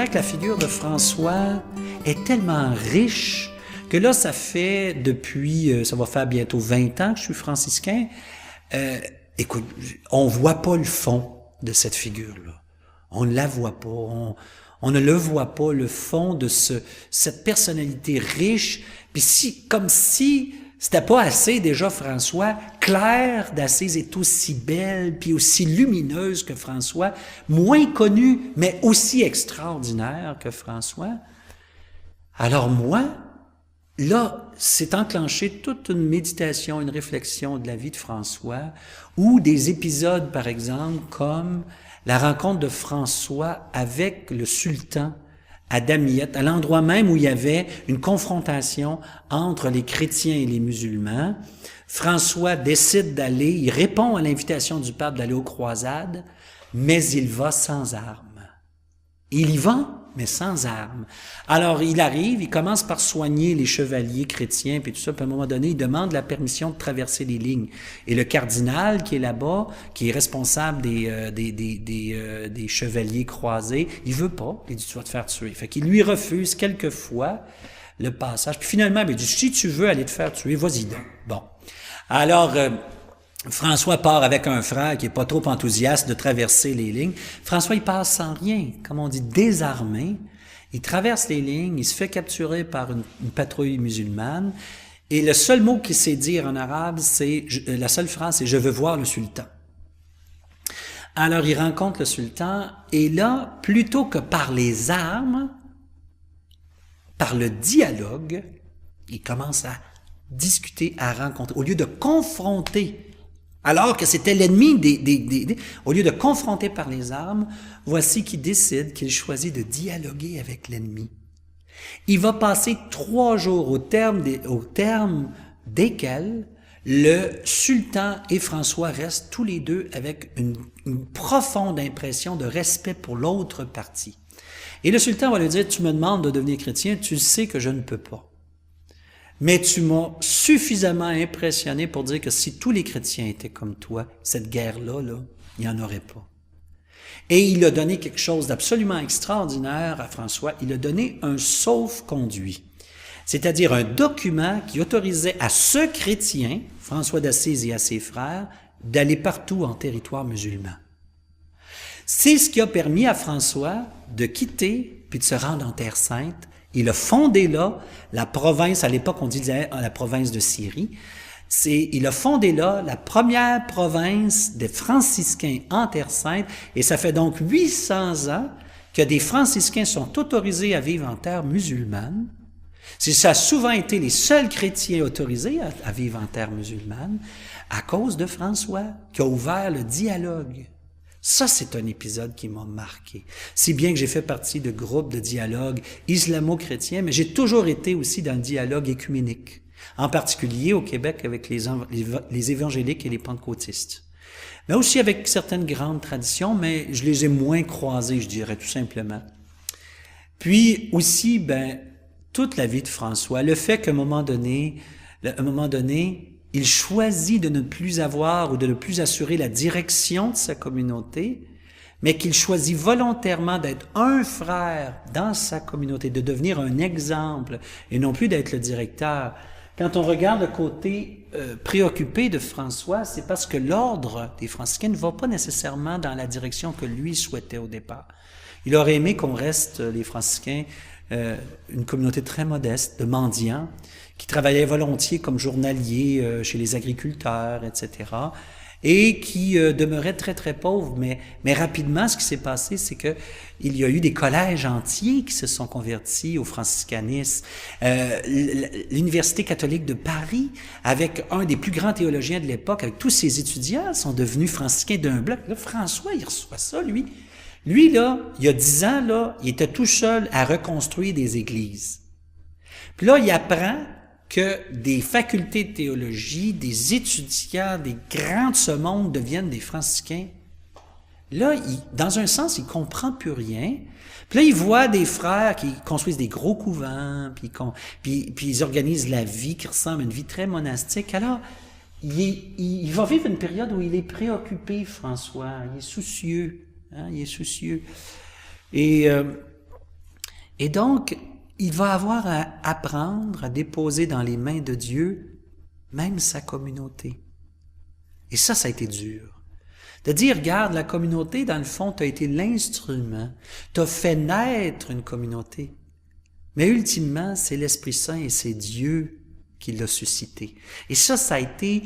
dirais que la figure de François est tellement riche que là, ça fait depuis, ça va faire bientôt 20 ans que je suis franciscain. Écoute, on voit pas le fond de cette figure-là. On ne la voit pas. On ne le voit pas, le fond de cette personnalité riche. Puis comme si c'était pas assez déjà François. Claire d'Assise est aussi belle puis aussi lumineuse que François, moins connue mais aussi extraordinaire que François. Alors moi, là, c'est enclenché toute une méditation, une réflexion de la vie de François, ou des épisodes, par exemple, comme la rencontre de François avec le sultan à Damiette, à l'endroit même où il y avait une confrontation entre les chrétiens et les musulmans. François décide d'aller, il répond à l'invitation du pape d'aller aux croisades, mais il va sans armes. Il y va, mais sans armes. Alors, il arrive, il commence par soigner les chevaliers chrétiens, puis tout ça, puis à un moment donné, il demande la permission de traverser les lignes. Et le cardinal qui est là-bas, qui est responsable des chevaliers croisés, il veut pas, il dit, tu vas te faire tuer. Fait qu'il lui refuse quelquefois le passage. Puis finalement, il dit, si tu veux aller te faire tuer, vas-y donc. Bon. Alors, François part avec un frère qui est pas trop enthousiaste de traverser les lignes. François, il passe sans rien, comme on dit, désarmé. Il traverse les lignes, il se fait capturer par une patrouille musulmane. Et le seul mot qu'il sait dire en arabe, la seule phrase, c'est « je veux voir le sultan ». Alors, il rencontre le sultan, et là, plutôt que par les armes, par le dialogue, il commence à discuter, à rencontrer, au lieu de confronter. Alors que c'était l'ennemi au lieu de confronter par les armes, voici qu'il décide, qu'il choisit de dialoguer avec l'ennemi. Il va passer 3 jours au terme desquels le sultan et François restent tous les deux avec une profonde impression de respect pour l'autre partie. Et le sultan va lui dire, tu me demandes de devenir chrétien, tu sais que je ne peux pas. Mais tu m'as suffisamment impressionné pour dire que si tous les chrétiens étaient comme toi, cette guerre-là, il n'y en aurait pas. Et il a donné quelque chose d'absolument extraordinaire à François. Il a donné un sauf-conduit, c'est-à-dire un document qui autorisait à ce chrétien, François d'Assise et à ses frères, d'aller partout en territoire musulman. C'est ce qui a permis à François de quitter puis de se rendre en Terre Sainte. Il a fondé là la province, à l'époque on disait la province de Syrie. Il a fondé là la première province des franciscains en Terre Sainte, et ça fait donc 800 ans que des franciscains sont autorisés à vivre en terre musulmane. Ça a souvent été les seuls chrétiens autorisés à vivre en terre musulmane à cause de François, qui a ouvert le dialogue. Ça, c'est un épisode qui m'a marqué. Si bien que j'ai fait partie de groupes de dialogue islamo-chrétiens, mais j'ai toujours été aussi dans le dialogue écuménique, en particulier au Québec avec les évangéliques et les pentecôtistes. Mais aussi avec certaines grandes traditions, mais je les ai moins croisées, je dirais, tout simplement. Puis aussi, toute la vie de François, le fait qu'à un moment donné, il choisit de ne plus avoir ou de ne plus assurer la direction de sa communauté, mais qu'il choisit volontairement d'être un frère dans sa communauté, de devenir un exemple et non plus d'être le directeur. Quand on regarde le côté préoccupé de François, c'est parce que l'ordre des franciscains ne va pas nécessairement dans la direction que lui souhaitait au départ. Il aurait aimé qu'on reste, les franciscains, une communauté très modeste, de mendiants, qui travaillaient volontiers comme journaliers chez les agriculteurs, etc., et qui demeuraient très, très pauvres. Mais rapidement, ce qui s'est passé, c'est que il y a eu des collèges entiers qui se sont convertis au franciscanisme. L'Université catholique de Paris, avec un des plus grands théologiens de l'époque, avec tous ses étudiants, sont devenus franciscains d'un bloc. Là, François, il reçoit ça, lui. Lui, là, il y a 10 ans, là, il était tout seul à reconstruire des églises. Puis là, il apprend que des facultés de théologie, des étudiants, des grands de ce monde deviennent des franciscains. Là, dans un sens, il comprend plus rien. Puis là, il voit des frères qui construisent des gros couvents, puis ils organisent la vie qui ressemble à une vie très monastique. Alors, il va vivre une période où il est préoccupé, François. Il est soucieux. Il est soucieux. Et Et donc, il va avoir à apprendre à déposer dans les mains de Dieu même sa communauté. Et ça a été dur. De dire, regarde, la communauté, dans le fond, tu as été l'instrument, tu as fait naître une communauté. Mais ultimement, c'est l'Esprit Saint et c'est Dieu qui l'a suscité. Et ça a été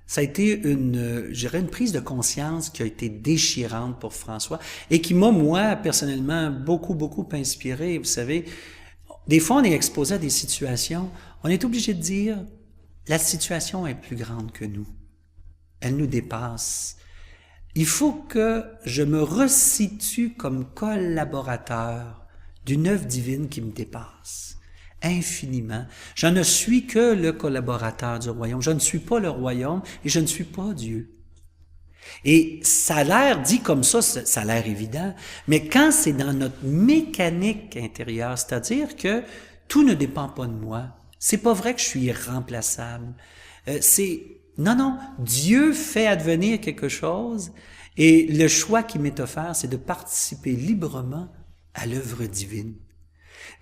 ça a été je dirais, une prise de conscience qui a été déchirante pour François et qui m'a, moi, personnellement, beaucoup, beaucoup inspiré. Vous savez, des fois, on est exposé à des situations, on est obligé de dire, la situation est plus grande que nous. Elle nous dépasse. Il faut que je me resitue comme collaborateur d'une œuvre divine qui me dépasse infiniment. Je ne suis que le collaborateur du royaume. Je ne suis pas le royaume et je ne suis pas Dieu. Et ça a l'air dit comme ça a l'air évident, mais quand c'est dans notre mécanique intérieure, c'est-à-dire que tout ne dépend pas de moi, c'est pas vrai que je suis irremplaçable. Non, Dieu fait advenir quelque chose et le choix qui m'est offert, c'est de participer librement à l'œuvre divine.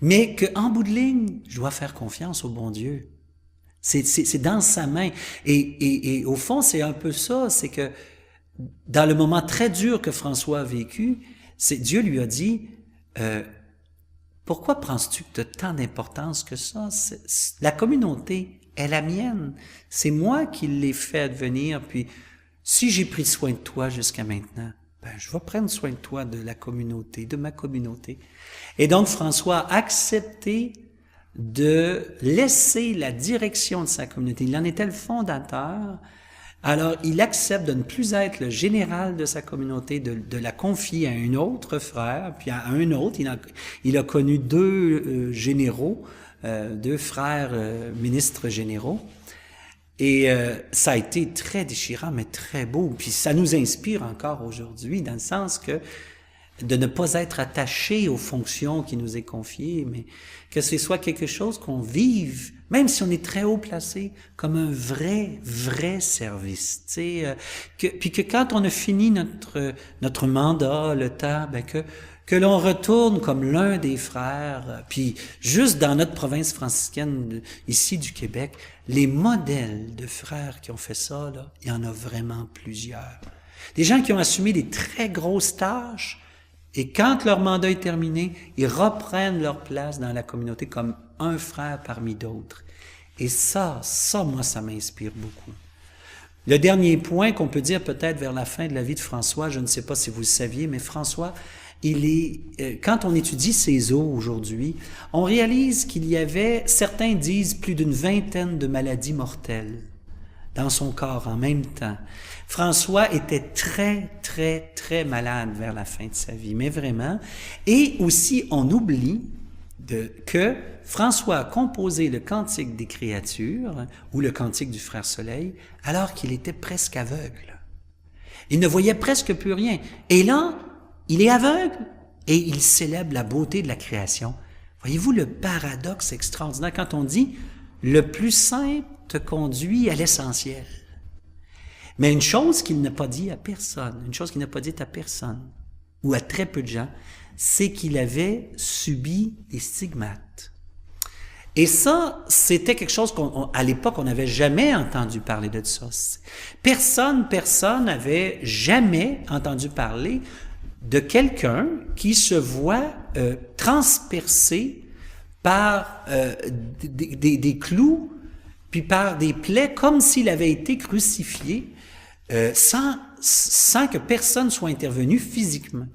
Mais qu'en bout de ligne, je dois faire confiance au bon Dieu. C'est dans sa main. Et au fond, c'est un peu ça, c'est que dans le moment très dur que François a vécu, Dieu lui a dit, pourquoi penses-tu que tu as tant d'importance que ça? La communauté est la mienne. C'est moi qui l'ai fait advenir. Puis, si j'ai pris soin de toi jusqu'à maintenant, je vais prendre soin de toi, de la communauté, de ma communauté. Et donc, François a accepté de laisser la direction de sa communauté. Il en était le fondateur. Alors, il accepte de ne plus être le général de sa communauté, de la confier à un autre frère, puis à un autre. Il a connu deux généraux, deux frères ministres généraux. Et ça a été très déchirant, mais très beau. Puis ça nous inspire encore aujourd'hui, dans le sens que de ne pas être attaché aux fonctions qui nous est confiées, mais que ce soit quelque chose qu'on vive, même si on est très haut placé, comme un vrai service. Tu sais, puis que quand on a fini notre mandat, le temps, que l'on retourne comme l'un des frères, puis juste dans notre province franciscaine, ici du Québec, les modèles de frères qui ont fait ça, là, il y en a vraiment plusieurs. Des gens qui ont assumé des très grosses tâches, et quand leur mandat est terminé, ils reprennent leur place dans la communauté comme un frère parmi d'autres. Et ça, moi, ça m'inspire beaucoup. Le dernier point qu'on peut dire peut-être vers la fin de la vie de François, je ne sais pas si vous le saviez, mais François, quand on étudie ses os aujourd'hui, on réalise qu'il y avait, certains disent, plus d'une vingtaine de maladies mortelles dans son corps en même temps. François était très malade vers la fin de sa vie, mais vraiment. Et aussi, on oublie que François a composé le Cantique des créatures, ou le Cantique du Frère Soleil, alors qu'il était presque aveugle. Il ne voyait presque plus rien. Et là, il est aveugle et il célèbre la beauté de la création. Voyez-vous le paradoxe extraordinaire quand on dit « le plus simple te conduit à l'essentiel ». Mais une chose qu'il n'a pas dit à personne, ou à très peu de gens, c'est qu'il avait subi des stigmates. Et ça, c'était quelque chose qu'à l'époque, on n'avait jamais entendu parler de ça. Personne n'avait jamais entendu parler de quelqu'un qui se voit transpercé par des clous, puis par des plaies, comme s'il avait été crucifié, sans que personne soit intervenu physiquement.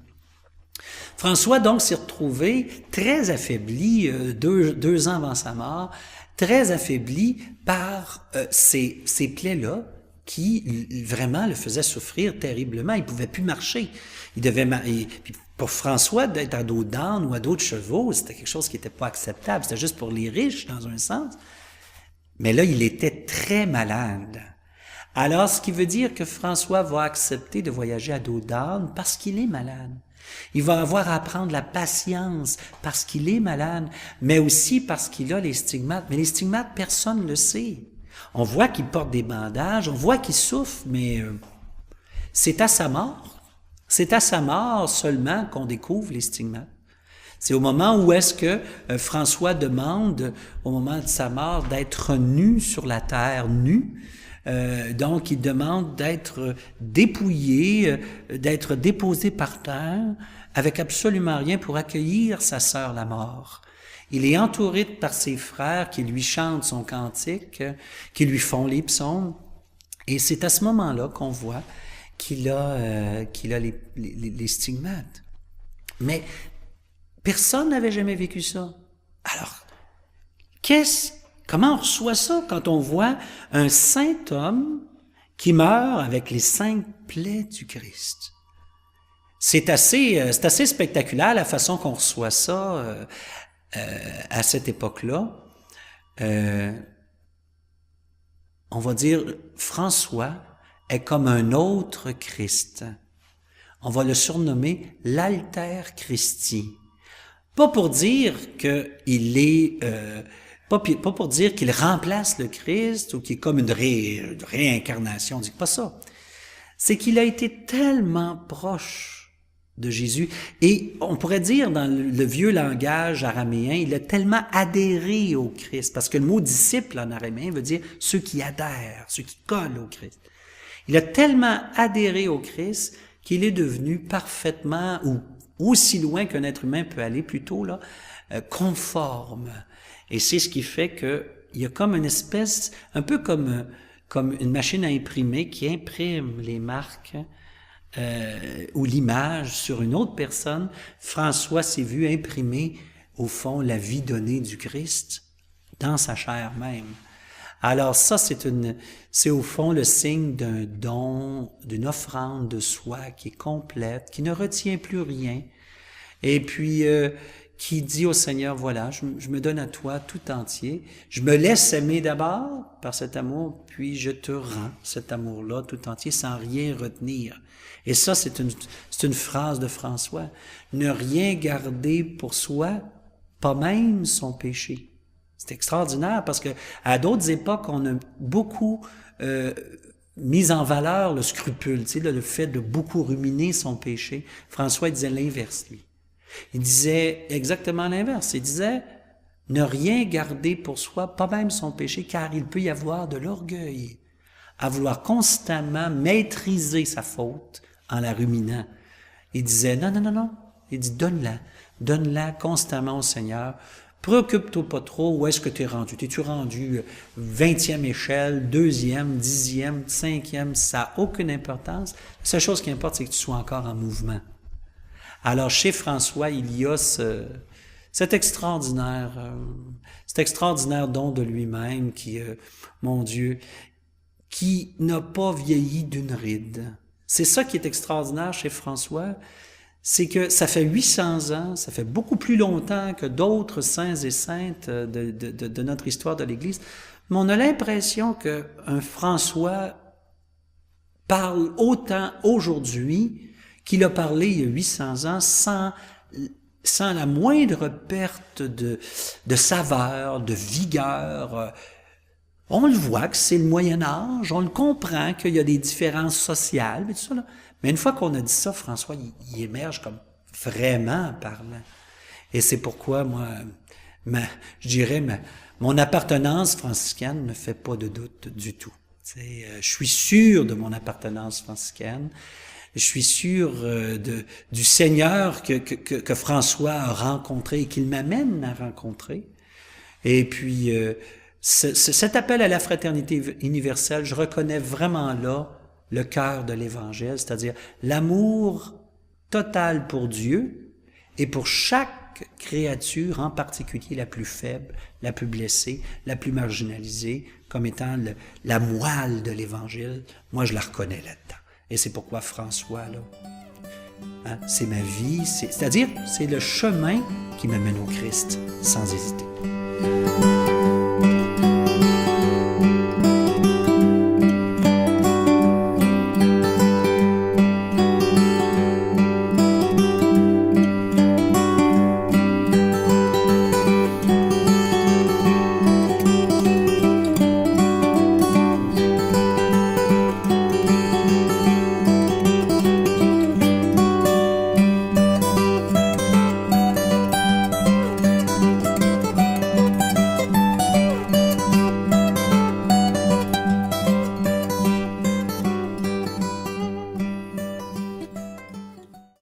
François, donc, s'est retrouvé très affaibli, deux ans avant sa mort, très affaibli par ces plaies-là, qui vraiment le faisaient souffrir terriblement. Il pouvait plus marcher. Puis pour François, d'être à dos d'âne ou à dos de chevaux, c'était quelque chose qui n'était pas acceptable. C'était juste pour les riches, dans un sens. Mais là, il était très malade. Alors, ce qui veut dire que François va accepter de voyager à dos d'âne parce qu'il est malade. Il va avoir à apprendre la patience parce qu'il est malade, mais aussi parce qu'il a les stigmates. Mais les stigmates, personne ne le sait. On voit qu'il porte des bandages, on voit qu'il souffre, mais c'est à sa mort C'est à sa mort seulement qu'on découvre les stigmates. C'est au moment où est-ce que François demande, au moment de sa mort, d'être nu sur la terre, nu. Donc, il demande d'être dépouillé, d'être déposé par terre, avec absolument rien pour accueillir sa sœur la mort. Il est entouré par ses frères qui lui chantent son cantique, qui lui font les psaumes. Et c'est à ce moment-là qu'on voit qu'il a les stigmates. Mais personne n'avait jamais vécu ça. Alors, comment on reçoit ça quand on voit un saint homme qui meurt avec les 5 plaies du Christ? C'est assez spectaculaire la façon qu'on reçoit ça à cette époque-là. On va dire, François est comme un autre Christ. On va le surnommer l'Alter Christi. Pas pour dire qu'il est, pas pour dire qu'il remplace le Christ ou qu'il est comme une réincarnation. On dit pas ça. C'est qu'il a été tellement proche de Jésus. Et on pourrait dire dans le vieux langage araméen, il a tellement adhéré au Christ, parce que le mot disciple en araméen veut dire ceux qui adhèrent, ceux qui collent au Christ. Il a tellement adhéré au Christ qu'il est devenu parfaitement, ou aussi loin qu'un être humain peut aller plutôt, là, conforme. Et c'est ce qui fait que il y a comme une espèce, un peu comme une machine à imprimer qui imprime les marques ou l'image sur une autre personne. François s'est vu imprimer, au fond, la vie donnée du Christ dans sa chair même. Alors ça, c'est au fond le signe d'un don, d'une offrande de soi qui est complète, qui ne retient plus rien, et puis qui dit au Seigneur, voilà, je me donne à toi tout entier, je me laisse aimer d'abord par cet amour, puis je te rends cet amour-là tout entier sans rien retenir. Et ça, c'est une phrase de François. Ne rien garder pour soi, pas même son péché. C'est extraordinaire parce que à d'autres époques, on a beaucoup mis en valeur le scrupule, tu sais, le fait de beaucoup ruminer son péché. François disait l'inverse, lui. Il disait exactement l'inverse. Il disait ne rien garder pour soi, pas même son péché, car il peut y avoir de l'orgueil à vouloir constamment maîtriser sa faute en la ruminant. Il disait non. Il dit donne-la constamment au Seigneur. Préoccupe-toi pas trop où est-ce que tu es rendu. T'es-tu rendu 20e échelle, 2e, 10e, 5e, ça n'a aucune importance. La seule chose qui importe, c'est que tu sois encore en mouvement. Alors, chez François, il y a cet extraordinaire don de lui-même qui, mon Dieu, qui n'a pas vieilli d'une ride. C'est ça qui est extraordinaire chez François, c'est que ça fait 800 ans, ça fait beaucoup plus longtemps que d'autres saints et saintes de notre histoire de l'Église, mais on a l'impression qu'un François parle autant aujourd'hui qu'il a parlé il y a 800 ans sans la moindre perte de saveur, de vigueur. On le voit que c'est le Moyen-Âge, on le comprend qu'il y a des différences sociales, et tout ça, là. Mais une fois qu'on a dit ça, François, il émerge comme vraiment parlant. Et c'est pourquoi, moi, mon appartenance franciscaine ne fait pas de doute du tout. Je suis sûr de mon appartenance franciscaine. Je suis sûr du Seigneur que François a rencontré et qu'il m'amène à rencontrer. Et puis, cet appel à la fraternité universelle, je reconnais vraiment là le cœur de l'Évangile, c'est-à-dire l'amour total pour Dieu et pour chaque créature, en particulier la plus faible, la plus blessée, la plus marginalisée, comme étant la moelle de l'Évangile. Moi, je la reconnais là-dedans. Et c'est pourquoi François, là, c'est ma vie, c'est-à-dire c'est le chemin qui me mène au Christ, sans hésiter.